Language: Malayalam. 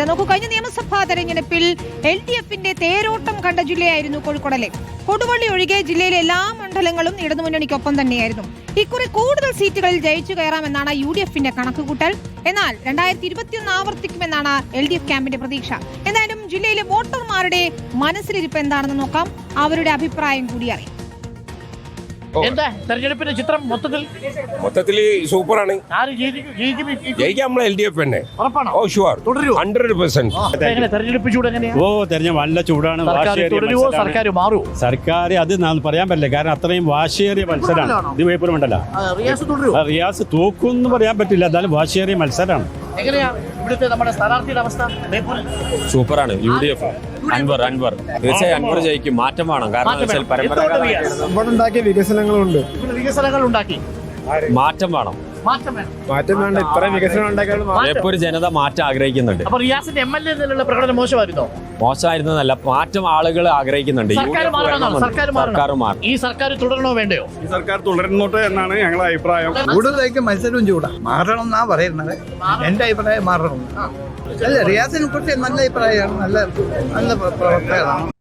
നോക്കൂ, കഴിഞ്ഞ നിയമസഭാ തെരഞ്ഞെടുപ്പിൽ LDFന്റെ തേരോട്ടം കണ്ട ജില്ലയായിരുന്നു കോഴിക്കോടല്ലേ. കൊടുവള്ളി ഒഴികെ ജില്ലയിലെ എല്ലാ മണ്ഡലങ്ങളും ഇടതുമുന്നണിക്കൊപ്പം തന്നെയായിരുന്നു. ഇക്കുറി കൂടുതൽ സീറ്റുകളിൽ ജയിച്ചു കയറാമെന്നാണ് UDFന്റെ കണക്കുകൂട്ടൽ. എന്നാൽ 2021 ആവർത്തിക്കുമെന്നാണ് LDF ക്യാമ്പിന്റെ പ്രതീക്ഷ. എന്തായാലും ജില്ലയിലെ വോട്ടർമാരുടെ മനസ്സിലിരിപ്പ് എന്താണെന്ന് നോക്കാം, അവരുടെ അഭിപ്രായം കൂടി അറിയാം. എന്താ തെരഞ്ഞെടുപ്പിന്റെ ചിത്രം മൊത്തത്തിൽ സൂപ്പറാണ്. ജയിക്കാൻ നമ്മളെ LDF തന്നെ. Oh sure, 100%. തെരഞ്ഞെടുപ്പ് ചൂട് എങ്ങനെയാ? തെരഞ്ഞെടുപ്പ് നല്ല ചൂടാണ്. സർക്കാർ അത് പറയാൻ പറ്റില്ല, കാരണം അത്രയും വാശിയേറിയ മത്സരമാണ്. ഇത് വേപ്പുറമുണ്ടല്ലോ, റിയാസ് തോക്കുമെന്ന് പറയാൻ പറ്റില്ല, എന്നാലും വാശിയേറിയ മത്സരമാണ്. സൂപ്പറാണ്. UDF അൻവർ തീർച്ചയായും അൻവർ ജയിക്കും. മാറ്റം വേണം, കാരണം ഉണ്ടാക്കിയ വികസനങ്ങളുണ്ട്. മാറ്റം വേണം. മാറ്റം വേണ്ട, ഇത്രയും വികസനം ഉണ്ടാക്കിയാൽ ഒരു ജനത മാറ്റം ആഗ്രഹിക്കുന്നുണ്ട്. മോശമായിരുന്നല്ല, മാറ്റം ആളുകൾ ആഗ്രഹിക്കുന്നുണ്ട്. സർക്കാർ മാറും. ഈ സർക്കാർ തുടരണോ വേണ്ടയോ? ഈ സർക്കാർ തുടരുന്നോട്ടെ എന്നാണ് ഞങ്ങളുടെ അഭിപ്രായം. കൂടുതലായിട്ട് മത്സരവും ചൂടാ. മാറണം എന്നാ പറയുന്നത്. എന്റെ അഭിപ്രായം മാറണം. അല്ല, റിയാസിനെ കുറിച്ച് നല്ല അഭിപ്രായമാണ്. നല്ല പ്രവർത്തകരാണ്.